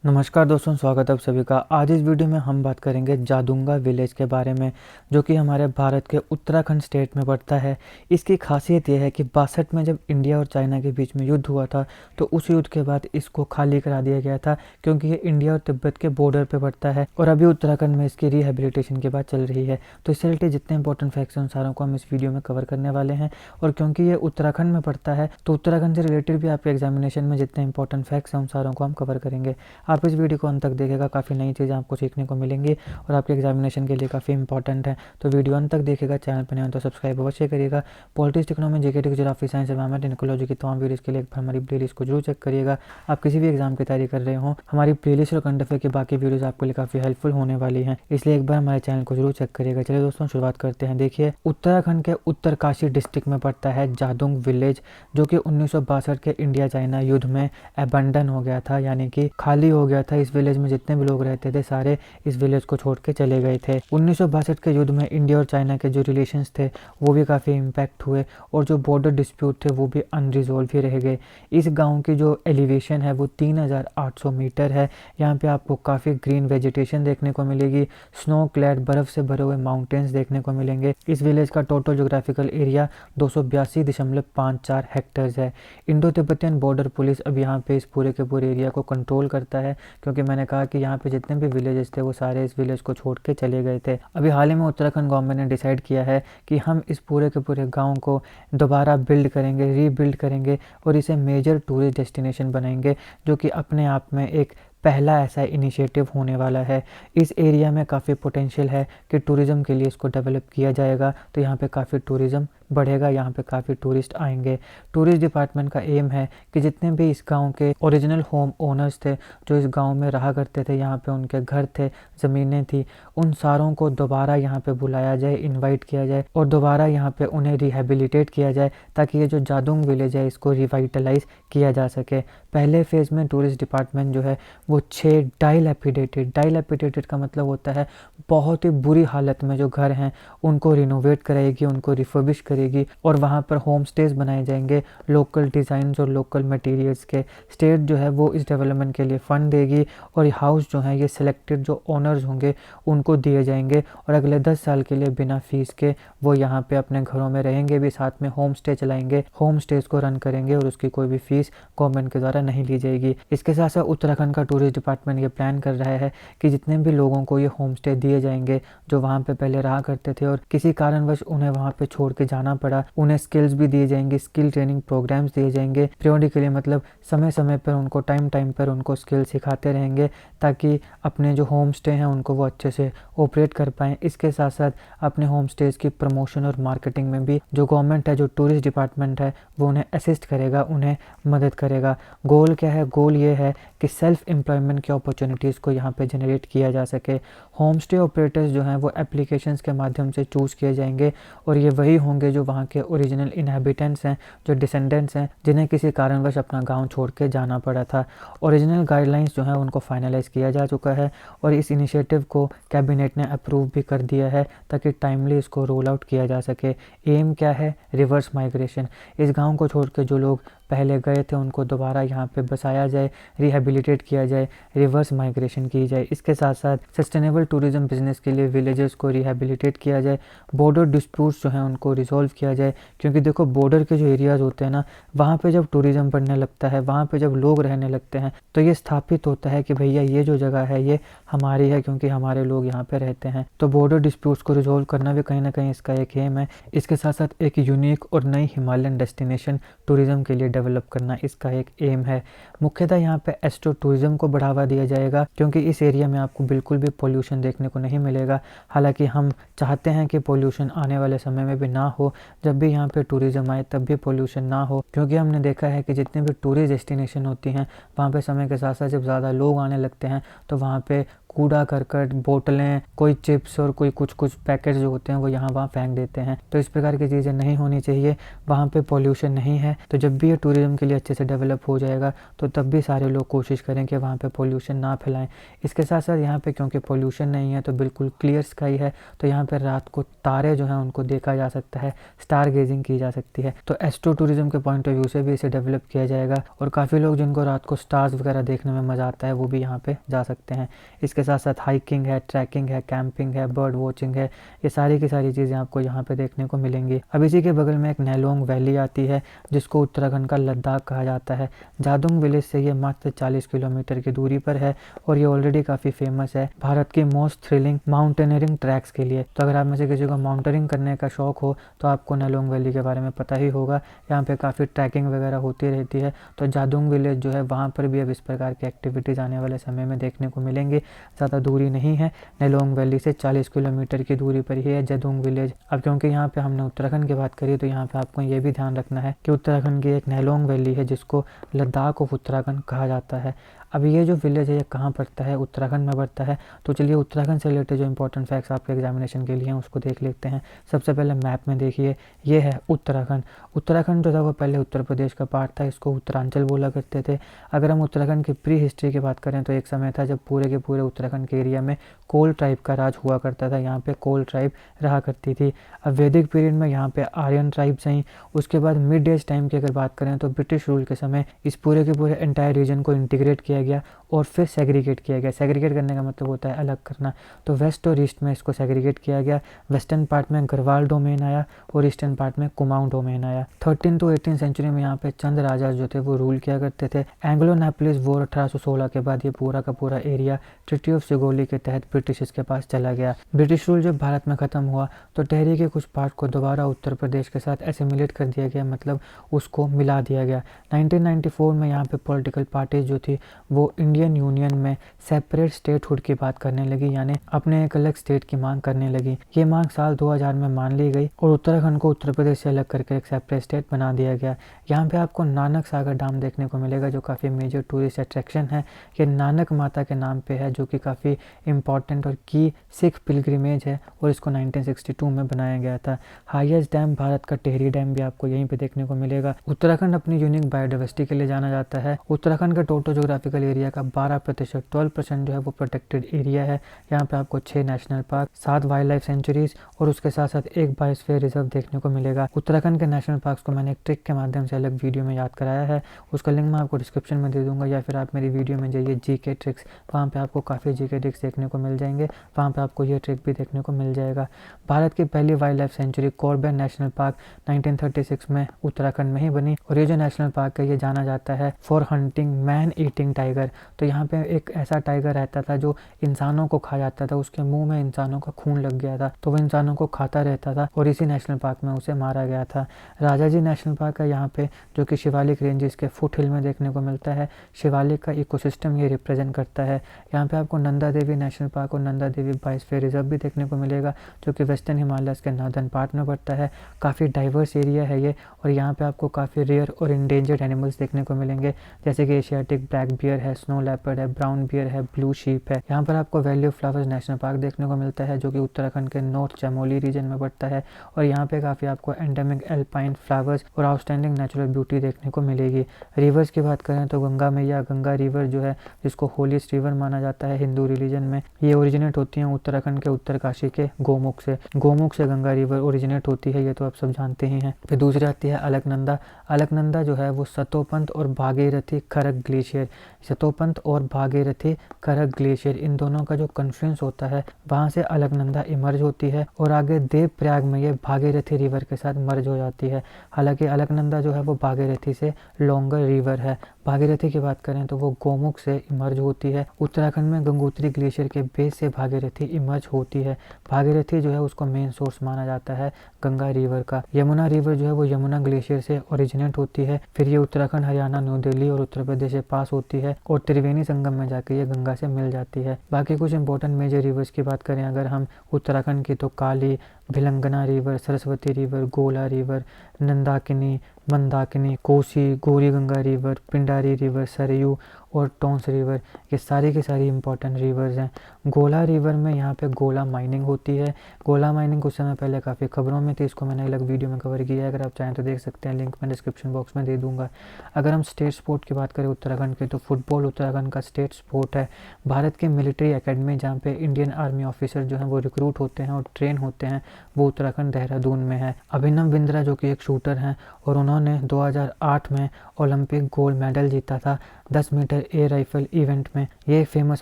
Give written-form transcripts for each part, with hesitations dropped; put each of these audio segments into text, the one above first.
नमस्कार दोस्तों, स्वागत है आप सभी का। आज इस वीडियो में हम बात करेंगे जादुंगा विलेज के बारे में, जो कि हमारे भारत के उत्तराखंड स्टेट में पड़ता है। इसकी खासियत यह है कि 62 में जब इंडिया और चाइना के बीच में युद्ध हुआ था, तो उस युद्ध के बाद इसको खाली करा दिया गया था, क्योंकि ये इंडिया और तिब्बत के बॉर्डर पर पड़ता है और अभी उत्तराखंड में इसकी रिहेबिलिटेशन की बात चल रही है। तो इससे रिलेटेड जितने इंपॉर्टेंट फैक्ट्स हैं उन सारों को हम इस वीडियो में कवर करने वाले हैं। और क्योंकि ये उत्तराखंड में पड़ता है, तो उत्तराखंड से रिलेटेड भी आपके एग्जामिनेशन में जितने इंपॉर्टेंट फैक्ट्स हैं उन सारों को हम कवर करेंगे। आप इस वीडियो को अंत तक देखेगा, काफ़ी नई चीज़ें आपको सीखने को मिलेंगी और आपके एग्जामिनेशन के लिए काफ़ी इंपॉर्टेंट है। तो वीडियो अंत तक देखेगा, चैनल पर नहीं हो तो सब्सक्राइब अवश्य करिएगा। Politics, economy, GK, geography, science, environment, ecology की तमाम वीडियोज़ के लिए एक बार हमारी प्लेलिस्ट को जरूर चेक करिएगा। आप किसी भी एग्जाम की तैयारी कर रहे हो, हमारी प्लेलिस्ट और करंट अफेयर की बाकी वीडियोज़ आपके लिए काफ़ी हेल्पफुल होने वाली हैं, इसलिए एक बार हमारे चैनल को जरूर चेक करिएगा। चलिए दोस्तों, शुरुआत करते हैं। देखिए, उत्तराखंड के उत्तरकाशी डिस्ट्रिक्ट में पड़ता है जादुंग विलेज, जो कि 1962 के इंडिया चाइना युद्ध में अबंडन हो गया था, यानी कि खाली हो गया था। इस विलेज में जितने भी लोग रहते थे सारे इस विलेज को छोड़ के चले गए थे। 1962 के युद्ध में इंडिया और चाइना के जो रिलेशंस थे वो भी काफ़ी इम्पैक्ट हुए और जो बॉर्डर डिस्प्यूट थे वो भी अनरिजोल्व ही रह गए। इस गांव की जो एलिवेशन है वो 3800 मीटर है। यहाँ पे आपको काफ़ी ग्रीन वेजिटेशन देखने को मिलेगी, स्नो क्लैड बर्फ़ से भरे हुए माउंटेन्स देखने को मिलेंगे। इस विलेज का टोटल जोग्राफिकल एरिया 282.54 हेक्टर्स है। इंडो तिब्बतियन बॉर्डर पुलिस अब यहाँ पे इस पूरे के पूरे एरिया को कंट्रोल करता है, क्योंकि मैंने कहा कि यहाँ पे जितने भी विलेजेस थे वो सारे इस विलेज को छोड़ के चले गए थे। अभी हाल ही में उत्तराखंड गवर्नमेंट ने डिसाइड किया है कि हम इस पूरे के पूरे गांव को दोबारा बिल्ड करेंगे, रीबिल्ड करेंगे और इसे मेजर टूरिस्ट डेस्टिनेशन बनाएंगे, जो कि अपने आप में एक पहला ऐसा इनिशिएटिव होने वाला है। इस एरिया में काफ़ी पोटेंशियल है कि टूरिज़्म के लिए इसको डेवलप किया जाएगा, तो यहाँ पे काफ़ी टूरिज़्म बढ़ेगा, यहाँ पे काफ़ी टूरिस्ट आएंगे। टूरिस्ट डिपार्टमेंट का एम है कि जितने भी इस गांव के ओरिजिनल होम ओनर्स थे, जो इस गांव में रहा करते थे, यहाँ पे उनके घर थे, ज़मीनें थी, उन सारों को दोबारा यहाँ पे बुलाया जाए, इनवाइट किया जाए और दोबारा यहाँ पे उन्हें रिहेबिलिटेट किया जाए, ताकि ये जो जादुंग विलेज है इसको रिवाइटलाइज किया जा सके। पहले फेज़ में टूरिस्ट डिपार्टमेंट जो है वो 6 डाइलैपिडेटेड का मतलब होता है बहुत ही बुरी हालत में जो घर हैं उनको रिनोवेट कराएगी, उनको रिफर्बिश करेगी और वहाँ पर होम स्टेज बनाए जाएंगे लोकल डिज़ाइंस और लोकल मटेरियल्स के। स्टेट जो है वो इस डेवलपमेंट के लिए फ़ंड देगी और ये हाउस जो है ये सिलेक्टेड जो ओनर्स होंगे उनको दिए जाएंगे और अगले 10 साल के लिए बिना फीस के वो यहाँ पे अपने घरों में रहेंगे भी, साथ में होम स्टे चलाएंगे, होम स्टेज को रन करेंगे और उसकी कोई भी फीस गवर्नमेंट के द्वारा नहीं ली जाएगी। इसके साथ साथ उत्तराखंड का टूरिस्ट डिपार्टमेंट ये प्लान कर रहा है कि जितने भी लोगों को ये होम स्टे दिए जाएंगे जो वहाँ पे पहले रहा करते थे और किसी कारणवश उन्हें वहाँ पे छोड़ के जाना पड़ा, उन्हें स्किल्स भी दिए जाएंगे, स्किल ट्रेनिंग प्रोग्राम्स दिए जाएंगे पीरियडिकली, मतलब समय समय पर उनको टाइम पर उनको स्किल सिखाते रहेंगे, ताकि अपने जो होम स्टे हैं उनको वो अच्छे से ऑपरेट कर पाएँ। इसके साथ साथ अपने होम स्टेज की प्रमोशन और मार्केटिंग में भी जो गवर्नमेंट है, जो टूरिस्ट डिपार्टमेंट है, वो उन्हें असिस्ट करेगा, उन्हें मदद करेगा। गोल क्या है? गोल ये है कि सेल्फ एम्प्लॉयमेंट की अपॉर्चुनिटीज़ को यहाँ पे जनरेट किया जा सके। होम स्टे ऑपरेटर्स जो हैं वो एप्लीकेशंस के माध्यम से चूज़ किए जाएंगे और ये वही होंगे जो वहाँ के ओरिजिनल इनहेबिटेंट्स हैं, जो डिसेंडेंट्स हैं, जिन्हें किसी कारणवश अपना गांव छोड़ के जाना पड़ा था। ओरिजिनल गाइडलाइंस जो हैं उनको फाइनलाइज किया जा चुका है और इस इनिशिएटिव को कैबिनेट ने अप्रूव भी कर दिया है, ताकि टाइमली इसको रोल आउट किया जा सके। एम क्या है? Reverse migration. इस गाँव को छोड़ के जो लोग पहले गए थे उनको दोबारा यहाँ पे बसाया जाए, रिहेबिलिटेट किया जाए, रिवर्स माइग्रेशन की जाए। इसके साथ साथ सस्टेनेबल टूरिज्म बिजनेस के लिए विलेजेस को रिहेबिलिटेट किया जाए, बॉर्डर डिस्प्यूट्स जो हैं उनको रिजॉल्व किया जाए, क्योंकि देखो बॉर्डर के जो एरियाज़ होते हैं ना, वहाँ पे जब टूरिज़्म बढ़ने लगता है, वहाँ पे जब लोग रहने लगते हैं, तो ये स्थापित होता है कि भैया ये जो जगह है ये हमारी है, क्योंकि हमारे लोग यहाँ पे रहते हैं। तो बॉर्डर डिस्प्यूट्स को रिजॉल्व करना भी कहीं ना कहीं इसका एक एम है। इसके साथ साथ एक यूनिक और नई हिमालयन डेस्टिनेशन टूरिज़्म के लिए डेवलप करना इसका एक एम है। मुख्यतः यहाँ पे एस्ट्रो टूरिज्म को बढ़ावा दिया जाएगा, क्योंकि इस एरिया में आपको बिल्कुल भी पोल्यूशन देखने को नहीं मिलेगा। हालांकि हम चाहते हैं कि पोल्यूशन आने वाले समय में भी ना हो, जब भी यहाँ पे टूरिज्म आए तब भी पोल्यूशन ना हो, क्योंकि हमने देखा है कि जितने भी टूरिस्ट डेस्टिनेशन होती हैं वहाँ पे समय के साथ साथ जब ज़्यादा लोग आने लगते हैं तो वहाँ पे कूड़ा करकट, बोतलें, कोई चिप्स और कोई कुछ कुछ पैकेट जो होते हैं वो यहाँ वहाँ फेंक देते हैं। तो इस प्रकार की चीज़ें नहीं होनी चाहिए। वहाँ पे पॉल्यूशन नहीं है, तो जब भी ये टूरिज़्म के लिए अच्छे से डेवलप हो जाएगा तो तब भी सारे लोग कोशिश करें कि वहाँ पे पॉल्यूशन ना फैलाएं। इसके साथ साथ यहाँ पे क्योंकि पॉल्यूशन नहीं है तो बिल्कुल क्लियर स्काई है, तो यहाँ पे रात को तारे जो हैं उनको देखा जा सकता है, स्टार गेजिंग की जा सकती है। तो एस्ट्रो टूरिज़्म के पॉइंट ऑफ व्यू से भी इसे डेवलप किया जाएगा और काफ़ी लोग जिनको रात को स्टार्स वगैरह देखने में मज़ा आता है वो भी यहाँ पे जा सकते हैं। इसके साथ साथ हाइकिंग है, ट्रैकिंग है, कैंपिंग है, बर्ड वॉचिंग है, ये सारी की सारी चीज़ें आपको यहाँ पे देखने को मिलेंगी। अब इसी के बगल में एक नेलोंग वैली आती है जिसको उत्तराखंड का लद्दाख कहा जाता है। जादुंग विलेज से ये मात्र 40 किलोमीटर की दूरी पर है और ये ऑलरेडी काफ़ी फेमस है भारत की मोस्ट थ्रिलिंग माउंटेनियरिंग ट्रैक्स के लिए। तो अगर आप में से किसी को माउंटेनियरिंग करने का शौक हो तो आपको नेलोंग वैली के बारे में पता ही होगा। यहाँ पे काफ़ी ट्रैकिंग वगैरह होती रहती है। तो जादुंग विलेज जो है वहाँ पर भी अब इस प्रकार की एक्टिविटीज़ आने वाले समय में देखने को मिलेंगी। ज़्यादा दूरी नहीं है, नेलोंग वैली से 40 किलोमीटर की दूरी पर ही है जादुंग विलेज। अब क्योंकि यहाँ पे हमने उत्तराखंड की बात करी तो यहाँ पे आपको ये भी ध्यान रखना है कि उत्तराखंड की एक नेलोंग वैली है जिसको लद्दाख ऑफ उत्तराखंड कहा जाता है। अब ये जो विलेज है ये कहाँ पड़ता है, उत्तराखंड में पड़ता है। तो चलिए उत्तराखंड से रिलेटेड जो इंपॉर्टेंट फैक्ट्स आपके एग्जामिनेशन के लिए हैं उसको देख लेते हैं। सबसे पहले मैप में देखिए, ये है उत्तराखंड। उत्तराखंड जो था वो पहले उत्तर प्रदेश का पार्ट था, इसको उत्तरांचल बोला करते थे। अगर हम उत्तराखंड की प्री हिस्ट्री की बात करें तो एक समय था जब पूरे के पूरे उत्तराखंड के एरिया में कोल ट्राइब का राज हुआ करता था, यहाँ पे कोल ट्राइब रहा करती थी। अब वैदिक पीरियड में यहाँ पे आर्यन ट्राइब्स आई। उसके बाद मिड एज टाइम की अगर बात करें तो ब्रिटिश रूल के समय इस पूरे के पूरे एंटायर रीजन को इंटीग्रेट किया गया और फिर सेग्रीगेट किया गया। सेग्रीगेट करने का मतलब होता है अलग करना। तो वेस्ट और ईस्ट में इसको सेग्रीगेट किया गया। वेस्टर्न पार्ट में गढ़वाल डोमेन आया और ईस्टर्न पार्ट में कुमाऊं डोमेन आया। 13 to 18 सेंचुरी में यहाँ पे चंद राजा जो थे वो रूल किया करते थे। एंग्लो नेपोलिस वॉर 1816 के बाद ये पूरा का पूरा एरिया ट्रीटी ऑफ सिगोली के तहत ब्रिटिश के पास चला गया। ब्रिटिश रूल जब भारत में ख़त्म हुआ तो टेहरी के कुछ पार्ट को दोबारा उत्तर प्रदेश के साथ एसिमिलेट कर दिया गया, मतलब उसको मिला दिया गया। 1994 में यहाँ पे पॉलिटिकल पार्टीज जो थी वो इंडियन यूनियन में सेपरेट स्टेटहुड की बात करने लगी, यानी अपने एक अलग स्टेट की मांग करने लगी। ये मांग साल 2000 में मान ली गई और उत्तराखंड को उत्तर प्रदेश से अलग करके एक सेपरेट स्टेट बना दिया गया। यहाँ पे आपको नानक सागर डैम देखने को मिलेगा जो काफ़ी मेजर टूरिस्ट अट्रैक्शन है। ये नानक माता के नाम पे है जो कि काफ़ी इंपॉर्टेंट और की सिख पिलग्रिमेज है और इसको 1962 में बनाया गया था। हाईएस्ट डैम भारत का टिहरी डैम भी आपको यहीं पे देखने को मिलेगा। उत्तराखंड अपनी यूनिक बायोडाइवर्सिटी के लिए जाना जाता है। उत्तराखंड का टोटल जोग्राफिकल एरिया का 12% 12% जो है वो प्रोटेक्टेड एरिया है। यहाँ पे आपको 6 national park, 7 wild life sanctuaries और उसके साथ साथ एक बायोस्फीयर रिजर्व देखने को मिलेगा। उत्तराखंड के नेशनल पार्क्स को मैंने एक ट्रिक के माध्यम से अलग वीडियो में याद कराया है, उसका लिंक मैं आपको डिस्क्रिप्शन में दे दूंगा, या फिर आप मेरी वीडियो में जाइए जीके ट्रिक्स, वहाँ पे आपको काफ़ी जीके ट्रिक्स देखने को मिल जाएंगे। वहाँ पे आपको ये ट्रिक भी देखने को मिल जाएगा। भारत की पहली wild life sanctuary Corbett national park 1936 में उत्तराखंड में ही बनी और ये जो नेशनल पार्क है ये जाना जाता है for hunting man eating tiger. तो यहाँ पे एक ऐसा टाइगर रहता था जो इंसानों को खा जाता था, उसके मुंह में इंसानों का खून लग गया था तो वो इंसानों को खाता रहता था और इसी नेशनल पार्क में उसे मारा गया था। राजाजी नेशनल पार्क है यहाँ पे जो कि शिवालिक रेंजेस के फुट हिल में देखने को मिलता है। शिवालिक का इकोसिस्टम ये रिप्रेजेंट करता है। यहाँ पे आपको नंदा देवी नेशनल पार्क और नंदा देवी बायोस्फीयर रिजर्व भी देखने को मिलेगा जो कि वेस्टर्न हिमालयस के नॉर्दर्न पार्ट में पड़ता है। काफ़ी डाइवर्स एरिया है ये और यहाँ पे आपको काफ़ी रेयर और इंडेंजर्ड एनिमल्स देखने को मिलेंगे जैसे कि एशियाटिक ब्लैक बियर है, स्नो लेपर्ड है, ब्राउन बियर है, ब्लू शीप है। यहाँ पर आपको valley of flowers national park देखने को मिलता है जो कि उत्तराखंड के नॉर्थ चमोली रीजन में पड़ता है और यहाँ पे काफ़ी आपको एंडेमिक एल्पाइन फ्लावर्स और आउटस्टैंडिंग नेचुरल ब्यूटी देखने को मिलेगी। रिवर्स की बात करें तो गंगा मैया, गंगा रिवर जो है जिसको होलीस्ट रिवर माना जाता है हिंदू रिलीजन में, ये ओरिजिनेट होती हैं उत्तराखंड के उत्तरकाशी के गोमुख से। गोमुख से गंगा रिवर ओरिजिनेट होती है, ये तो आप सब जानते ही हैं। फिर दूसरी आती है अलकनंदा। अलकनंदा जो है वो सतोपंथ और भागीरथी खरक ग्लेशियर, सतोपंथ और भागीरथी खरक ग्लेशियर इन दोनों का जो कन्फ्लुएंस होता है वहाँ से अलकनंदा इमर्ज होती है और आगे देवप्रयाग में ये भागीरथी रिवर के साथ मर्ज हो जाती है। हालांकि अलकनंदा जो है वो भागीरथी से लॉन्गर रिवर है। भागीरथी की बात करें तो वो गोमुख से इमर्ज होती है। उत्तराखंड में गंगोत्री ग्लेशियर के बेस से भागीरथी इमर्ज होती है। भागीरथी जो है उसको मेन सोर्स माना जाता है गंगा रिवर का। यमुना रिवर जो है वो यमुना ग्लेशियर से ओरिजिनेट होती है, फिर ये उत्तराखंड, हरियाणा, न्यू दिल्ली और उत्तर प्रदेश से पास होती है और त्रिवेणी संगम में जाके ये गंगा से मिल जाती है। बाकी कुछ इंपॉर्टेंट मेजर रिवर्स की बात करें अगर हम उत्तराखंड की तो काली, भिलंगना रिवर, सरस्वती रिवर, गोला river, Nandakini, Mandakini, Kosi, Gauri Ganga river, Pindari river, Saryu और टोंस रिवर, ये सारी की सारी इंपॉर्टेंट रिवर्स हैं। गोला रिवर में यहाँ पे गोला माइनिंग होती है। गोला माइनिंग कुछ समय पहले काफ़ी खबरों में थी, इसको मैंने अलग वीडियो में कवर किया है, अगर आप चाहें तो देख सकते हैं, लिंक मैं डिस्क्रिप्शन बॉक्स में दे दूंगा। अगर हम स्टेट स्पोर्ट की बात करें उत्तराखंड के, तो फुटबॉल उत्तराखंड का स्टेट स्पोर्ट है। भारत की मिलिट्री एकेडमी जहाँ पे इंडियन आर्मी ऑफिसर जो हैं वो रिक्रूट होते हैं और ट्रेन होते हैं, वो उत्तराखंड देहरादून में है। अभिनव बिंद्रा जो कि एक शूटर हैं और उन्होंने 2008 में ओलंपिक गोल्ड मेडल जीता था 10 मीटर एयर राइफल इवेंट में। ये फेमस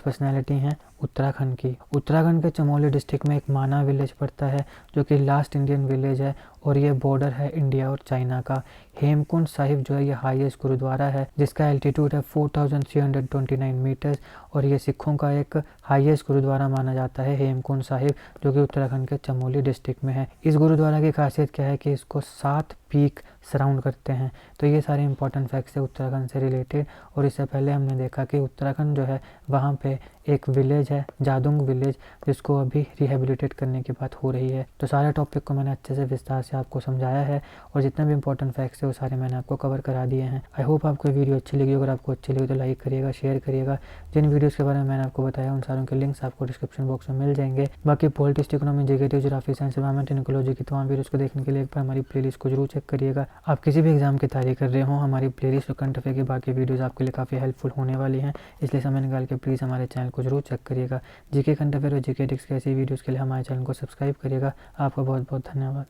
पर्सनैलिटी हैं उत्तराखंड की। उत्तराखंड के चमोली डिस्ट्रिक्ट में एक माना विलेज पड़ता है जो कि लास्ट इंडियन विलेज है और ये बॉर्डर है इंडिया और चाइना का। हेमकुंड साहिब जो है ये हाईएस्ट गुरुद्वारा है जिसका एल्टीट्यूड है 4329 मीटर्स और ये सिखों का एक हाईएस्ट गुरुद्वारा माना जाता है हेमकुंड साहिब, जो कि उत्तराखंड के चमोली डिस्ट्रिक्ट में है। इस गुरुद्वारा की खासियत क्या है कि इसको 7 पीक सराउंड करते हैं। तो ये सारे इंपॉर्टेंट फैक्ट्स है उत्तराखंड से रिलेटेड। और इससे पहले हमने देखा कि उत्तराखंड जो है वहाँ पे एक विलेज है जादुंग विलेज, जिसको अभी रिहेबिलिटेट करने की बात हो रही है। तो सारे टॉपिक को मैंने अच्छे से विस्तार से आपको समझाया है और जितने भी इंपॉर्टेंट फैक्ट्स है वो सारे मैंने आपको कवर करा दिए हैं। आई होप आपको वीडियो अच्छी लगी। अगर आपको अच्छी लगी तो लाइक करिएगा, शेयर करिएगा। जिन वीडियोज़ के बारे में मैंने आपको बताया उन सारों के लिंक्स आपको डिस्क्रिप्शन बॉक्स में मिल जाएंगे। बाकी politics, economy, GK, geography, science, environment, ecology की तमाम वीडियोज़ को देखने के लिए एक बार हमारी प्लेलिस्ट को जरूर चेक करिएगा। आप किसी भी एग्जाम की तैयारी कर रहे हो, हमारी प्लेलिस्ट और करंट अफेयर की बाकी वीडियोज़ आपके लिए काफ़ी हेल्पफुल होने वाली हैं, इसलिए समय निकाल के प्लीज़ हमारे चैनल को जरूर चेक करिएगा। जीके, करंट अफेयर और जीके टिक्स की ऐसी वीडियोज़ के लिए हमारे चैनल को सब्सक्राइब करिएगा। आपका बहुत बहुत धन्यवाद।